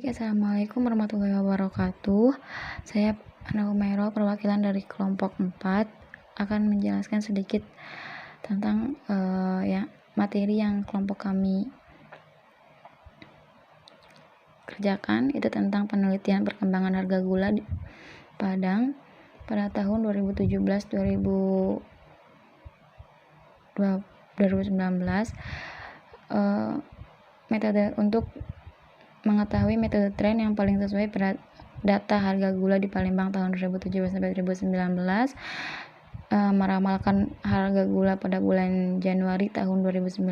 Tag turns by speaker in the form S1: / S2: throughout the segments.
S1: Assalamualaikum warahmatullahi wabarakatuh. Saya Ana Humairah, perwakilan dari kelompok 4, akan menjelaskan sedikit tentang materi yang kelompok kami kerjakan, itu tentang penelitian perkembangan harga gula di Padang pada tahun 2017-2019. Metode untuk mengetahui metode tren yang paling sesuai data harga gula di Palembang tahun 2017-2019, meramalkan harga gula pada bulan Januari tahun 2019,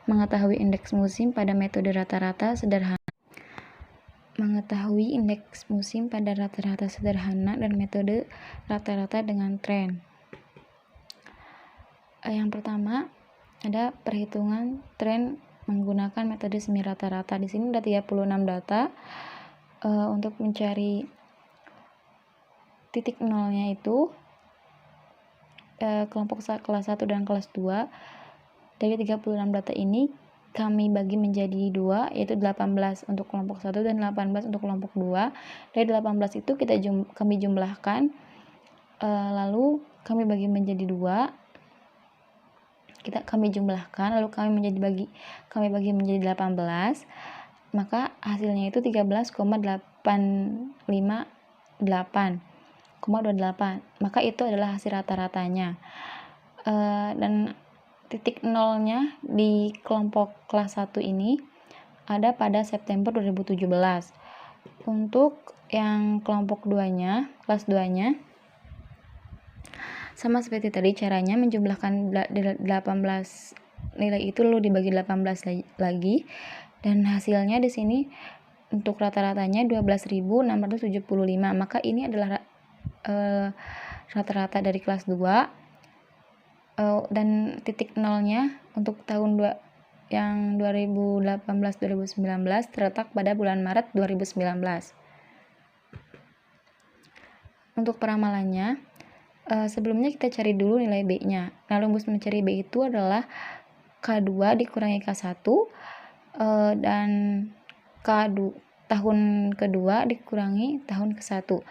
S1: mengetahui indeks musim pada metode rata-rata sederhana, dan metode rata-rata dengan tren. Yang pertama ada perhitungan tren menggunakan metode semi rata-rata. Di sini ada 36 data. Untuk mencari titik nolnya itu kelompok kelas 1 dan kelas 2. Dari 36 data ini kami bagi menjadi 2, yaitu 18 untuk kelompok 1 dan 18 untuk kelompok 2. Dari 18 itu kami jumlahkan, lalu kami bagi menjadi 2. Kami jumlahkan, lalu kami bagi menjadi 18, maka hasilnya itu 13,858,28, maka itu adalah hasil rata-ratanya. Dan titik nolnya di kelompok kelas 1 ini ada pada September 2017. Untuk yang kelompok 2-nya, kelas 2-nya, sama seperti tadi, caranya menjumlahkan 18 nilai itu lalu dibagi 18 lagi, dan hasilnya di sini untuk rata-ratanya 12.675, maka ini adalah rata-rata dari kelas 2. Dan titik nolnya untuk tahun yang 2018-2019 terletak pada bulan Maret 2019. Untuk peramalannya, sebelumnya kita cari dulu nilai B-nya. Nah, rumus mencari B itu adalah K2 dikurangi K1, dan tahun kedua dikurangi tahun ke-1.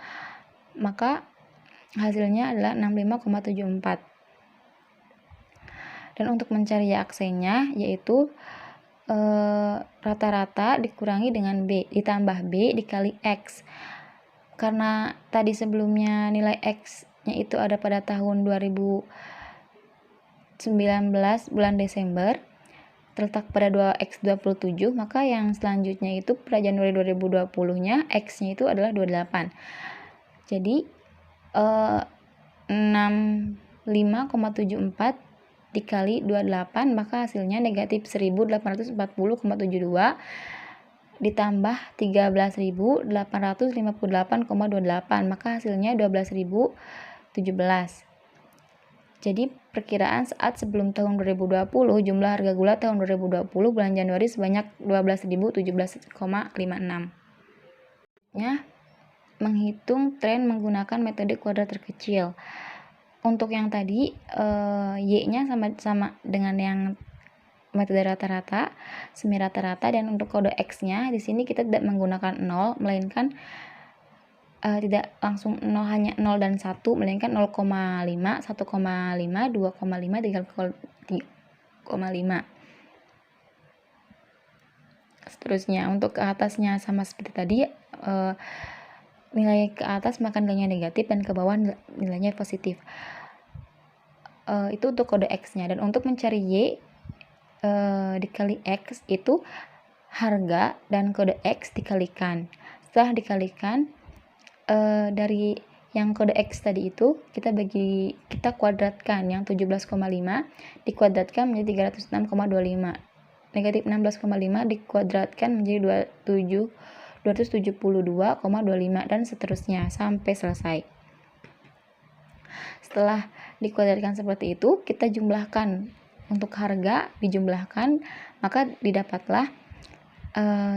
S1: Maka hasilnya adalah 65,74. Dan untuk mencari Y aksennya, yaitu rata-rata dikurangi dengan B ditambah B dikali X. Karena tadi sebelumnya nilai X-nya itu ada pada tahun 2019 bulan Desember, terletak pada 2X27, maka yang selanjutnya itu pada Januari 2020-nya X-nya itu adalah 28. Jadi 65,74 dikali 28, maka hasilnya negatif 1840,72 ditambah 13.858,28, maka hasilnya 12.017. Jadi perkiraan saat sebelum tahun 2020, jumlah harga gula tahun 2020 bulan Januari sebanyak 12.017,56. Menghitung tren menggunakan metode kuadrat terkecil. Untuk yang tadi Y-nya sama dengan yang metode rata-rata, semi rata-rata, dan untuk kode X-nya di sini kita tidak menggunakan 0, melainkan tidak langsung 0, hanya 0 dan 1, melainkan 0,5, 1,5, 2,5, 3,5. Seterusnya untuk ke atasnya sama seperti tadi, nilai ke atas maka nilainya negatif dan ke bawah nilainya positif. Itu untuk kode X-nya. Dan untuk mencari Y dikali X itu harga dan kode X dikalikan. Setelah dikalikan, dari yang kode X tadi itu kita kuadratkan, yang 17,5 dikuadratkan menjadi 306,25, negatif 16,5 dikuadratkan menjadi 272,25, dan seterusnya sampai selesai. Setelah dikuadratkan seperti itu, kita jumlahkan. Untuk harga dijumlahkan, maka didapatlah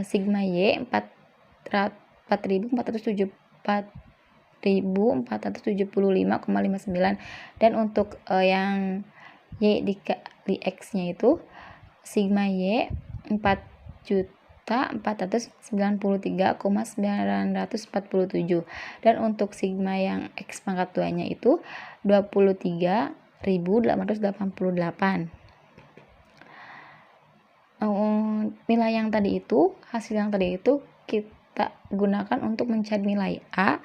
S1: sigma Y 4.475,59, dan untuk yang Y dikali X nya itu sigma Y 4 4.493.947 dan untuk sigma yang X pangkat 2-nya itu 23.888. Nilai yang tadi itu, hasil yang tadi itu kita gunakan untuk mencari nilai A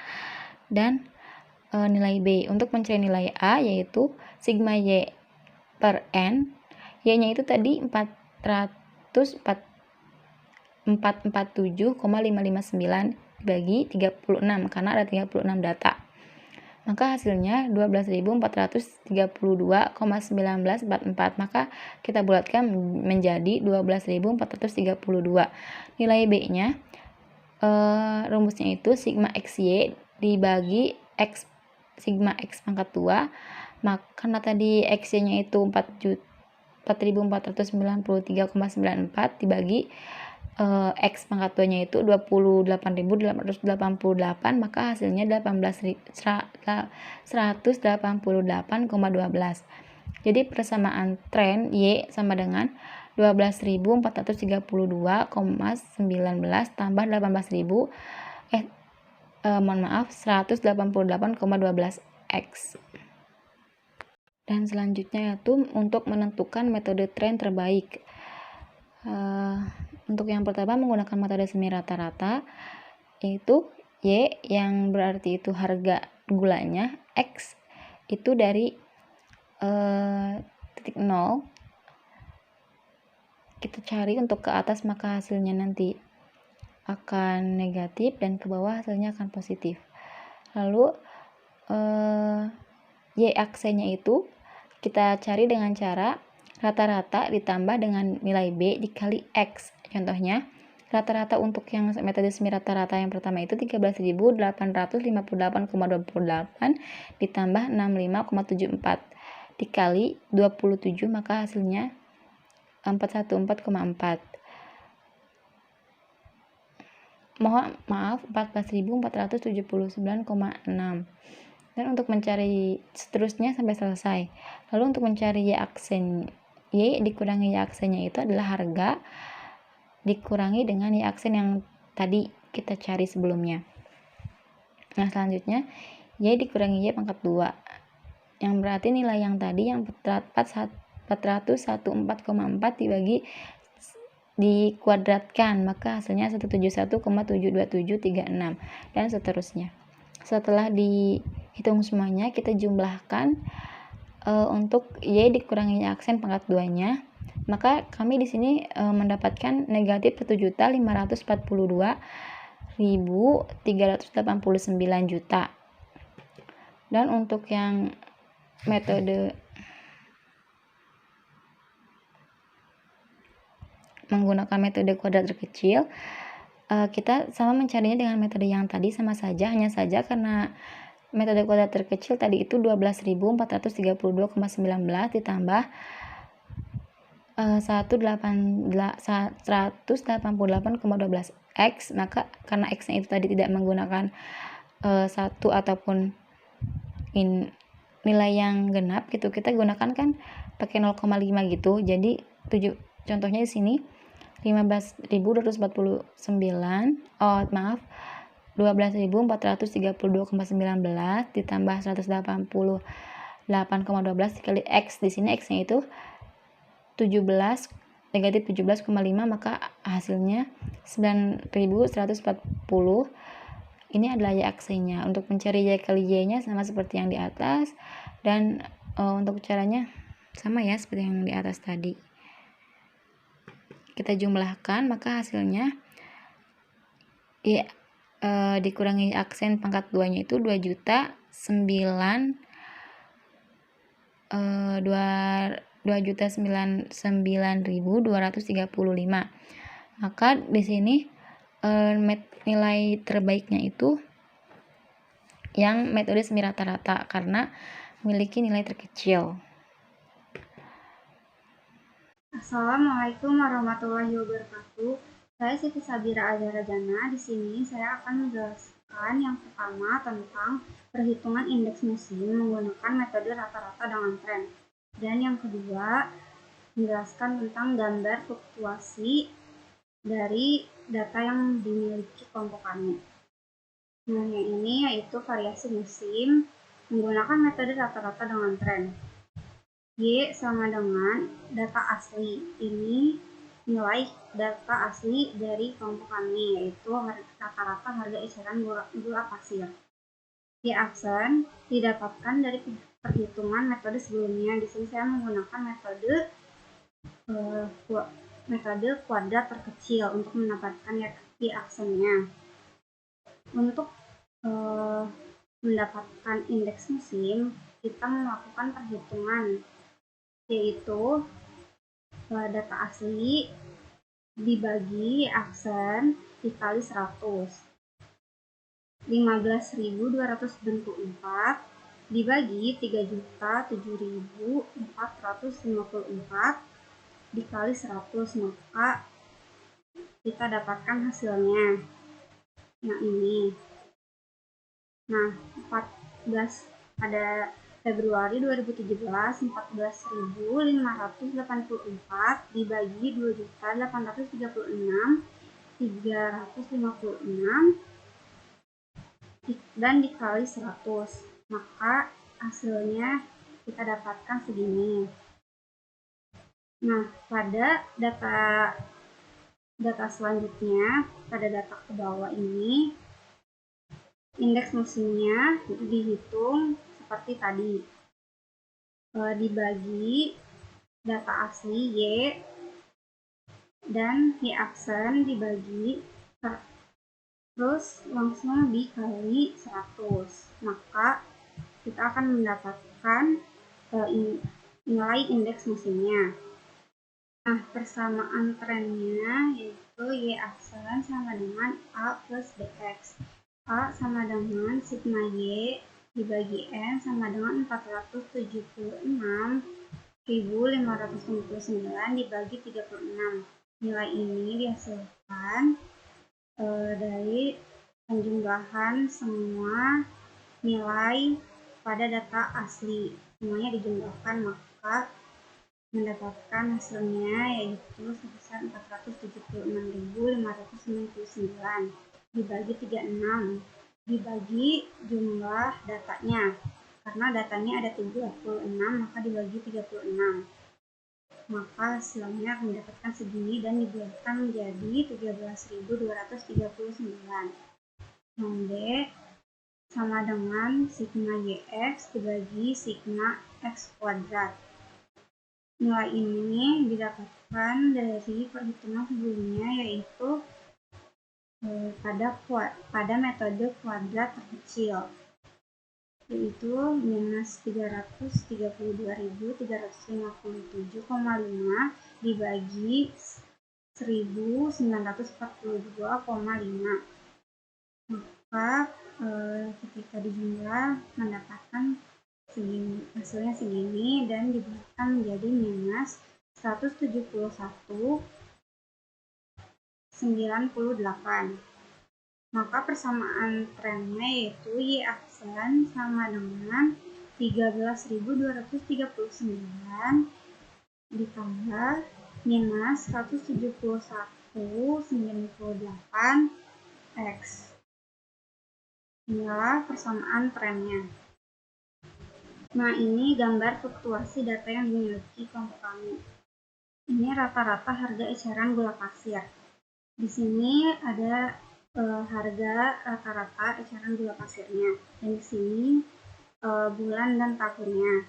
S1: dan nilai B. Untuk mencari nilai A yaitu sigma Y per N, Y-nya itu tadi 447,559 dibagi 36 karena ada 36 data. Maka hasilnya 12.432,1944. Maka kita bulatkan menjadi 12.432. Nilai B-nya rumusnya itu sigma XY dibagi X sigma X pangkat 2. Maka karena tadi XY-nya itu 4.493,94 dibagi X pangkat 2-nya itu 28.888, maka hasilnya 188,12. Jadi persamaan tren Y sama dengan 12.432,19 tambah 188,12 X. Dan selanjutnya yaitu untuk menentukan metode tren terbaik. Untuk yang pertama menggunakan metode semi rata-rata, yaitu Y yang berarti itu harga gulanya, X itu dari titik 0 kita cari untuk ke atas, maka hasilnya nanti akan negatif dan ke bawah hasilnya akan positif. Lalu Y aksennya itu kita cari dengan cara rata-rata ditambah dengan nilai B dikali X. Contohnya, rata-rata untuk yang metode semi rata-rata yang pertama itu 13.858,28 ditambah 65,74 dikali 27, maka hasilnya 414,4. Maaf 14.479,6. Dan untuk mencari seterusnya sampai selesai. Lalu untuk mencari Y aksen, Y dikurangi Y aksennya itu adalah harga dikurangi dengan Y aksen yang tadi kita cari sebelumnya. Nah, selanjutnya Y dikurangi Y pangkat 2. Yang berarti nilai yang tadi yang 414,4 dikuadratkan, maka hasilnya 171,72736 dan seterusnya. Setelah dihitung semuanya, kita jumlahkan untuk Y dikurangi Y aksen pangkat 2-nya, maka kami di sini mendapatkan negatif 1.542.389 juta. Dan untuk yang metode menggunakan metode kuadrat terkecil, kita sama mencarinya dengan metode yang tadi sama saja, hanya saja karena metode kuadrat terkecil tadi itu 12.432,19 ditambah 188,12 X, maka karena X-nya itu tadi tidak menggunakan 1 ataupun nilai yang genap gitu, kita gunakan kan pakai 0,5 gitu. Jadi contohnya di sini 12.432,19 ditambah 188,12 dikali X. Di sini X-nya itu 17, negatif 17,5, maka hasilnya 9.140. Ini adalah Y aksennya. Untuk mencari Y kali Y-nya sama seperti yang di atas, dan untuk caranya sama ya seperti yang di atas tadi. Kita jumlahkan, maka hasilnya Y dikurangi aksen pangkat 2-nya itu 2.099.235. Maka di sini nilai terbaiknya itu yang metode semi rata-rata karena memiliki nilai terkecil.
S2: Assalamualaikum warahmatullahi wabarakatuh. Saya Siti Sabira Azharajana. Di sini saya akan menjelaskan yang pertama tentang perhitungan indeks musim menggunakan metode rata-rata dengan tren. Dan yang kedua menjelaskan tentang gambar fluktuasi dari data yang dimiliki kelompok kami. Nah, yang ini yaitu variasi musim menggunakan metode rata-rata dengan tren. Y sama dengan data asli. Ini nilai data asli dari kelompok kami, yaitu rata-rata harga eceran gula pasir. Y aksen didapatkan dari perhitungan metode sebelumnya. Di sini saya menggunakan metode kuadrat terkecil untuk mendapatkan Y aksennya. Untuk mendapatkan indeks musim, kita melakukan perhitungan, yaitu data asli dibagi aksen dikali 100. 15.224 dibagi 3.007.454 dikali 100, maka kita dapatkan hasilnya. Nah, ini. Nah, 14 pada Februari 2017, 14.584 dibagi 2.836.356 dan dikali 100, maka hasilnya kita dapatkan segini. Nah, pada data selanjutnya, pada data ke bawah ini, indeks musimnya dihitung seperti tadi. Dibagi data asli Y dan Y aksen dibagi terus langsung dikali 100, maka kita akan mendapatkan nilai indeks musimnya. Nah, persamaan trennya yaitu Y aksen sama dengan A plus BX. A sama dengan sigma Y dibagi N sama dengan 476.559 dibagi 36. Nilai ini dihasilkan dari penjumlahan semua nilai pada data asli. Semuanya dijumlahkan, maka mendapatkan hasilnya yaitu sebesar 476.599 dibagi 36 dibagi jumlah datanya. Karena datanya ada 36, maka dibagi 36. Maka hasilnya akan mendapatkan segini dan dibulatkan menjadi 13.239. Yang D sama dengan sigma YX dibagi sigma X kuadrat. Nilai ini didapatkan dari perhitungan sebelumnya, yaitu pada metode kuadrat terkecil, yaitu minus 332.357,5 dibagi 1.942,5, maka ketika dijumlah mendapatkan hasilnya segini dan dibulatkan menjadi minus 171,98. Maka persamaan trennya yaitu Y aksen sama dengan 13.239 ditambah minus 171,98 X. Inilah persamaan trennya. Nah, ini gambar fluktuasi data yang dimiliki kelompok kami. Ini rata-rata harga eceran gula pasir. Di sini ada harga rata-rata eceran gula pasirnya, dan di sini bulan dan tahunnya.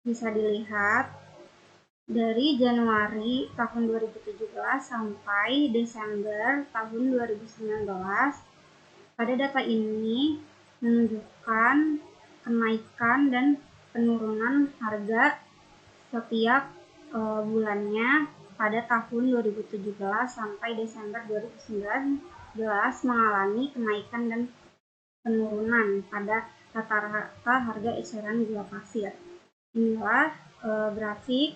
S2: Bisa dilihat dari Januari tahun 2017 sampai Desember tahun 2019. Pada data ini menunjukkan kenaikan dan penurunan harga setiap bulannya pada tahun 2017 sampai Desember 2019 mengalami kenaikan dan penurunan pada rata-rata harga eceran gula pasir. Inilah grafik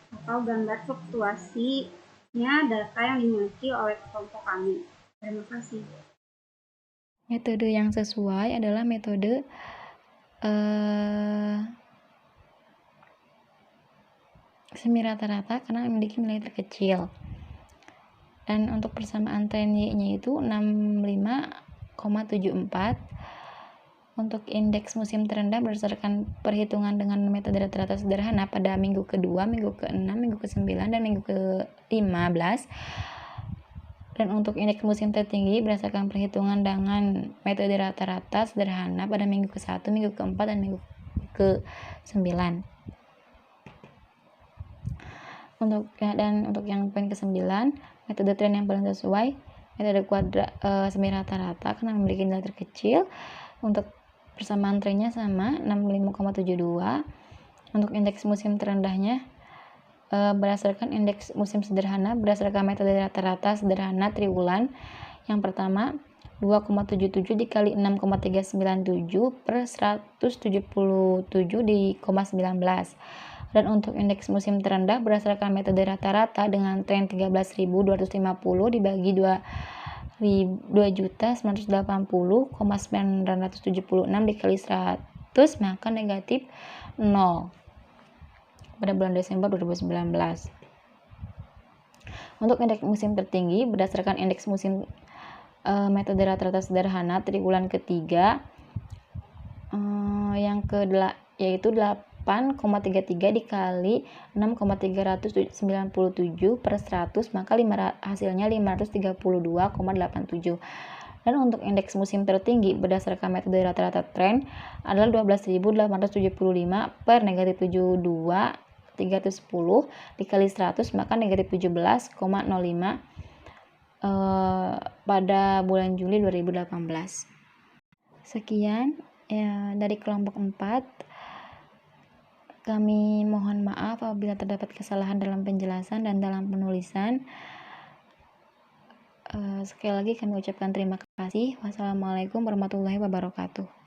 S2: atau gambar fluktuasinya data yang dimiliki oleh kelompok kami. Terima kasih.
S1: Metode yang sesuai adalah metode semi rata-rata karena memiliki nilai terkecil. Dan untuk persamaan tren Y-nya itu 65,74. Untuk indeks musim terendah berdasarkan perhitungan dengan metode rata-rata sederhana pada minggu kedua, minggu ke-6, minggu ke-9, dan minggu ke-15. Dan untuk indeks musim tertinggi berdasarkan perhitungan dengan metode rata-rata sederhana pada minggu ke-1, minggu ke-4, dan minggu ke-9. Untuk yang poin ke-9, metode tren yang paling sesuai metode kuadrat semi rata-rata karena memiliki nilai terkecil. Untuk persamaan trennya sama 65,72. Untuk indeks musim terendahnya berdasarkan indeks musim sederhana berdasarkan metode rata-rata sederhana triwulan. Yang pertama 2,77 dikali 6,397 per 177 di 19. Dan untuk indeks musim terendah berdasarkan metode rata-rata dengan tren 13.250 dibagi 2.980,976 dikali 100 maka negatif 0 pada bulan Desember 2019. Untuk indeks musim tertinggi berdasarkan indeks musim metode rata-rata sederhana triwulan ketiga yaitu 8,33 dikali 6,397 per 100 maka hasilnya 532,87. Dan untuk indeks musim tertinggi berdasarkan metode rata-rata tren adalah 12.875 per negatif 72.310 dikali 100 maka negatif 17,05 pada bulan Juli 2018. Sekian ya dari kelompok 4. Kami mohon maaf apabila terdapat kesalahan dalam penjelasan dan dalam penulisan. Sekali lagi kami ucapkan terima kasih. Wassalamualaikum warahmatullahi wabarakatuh.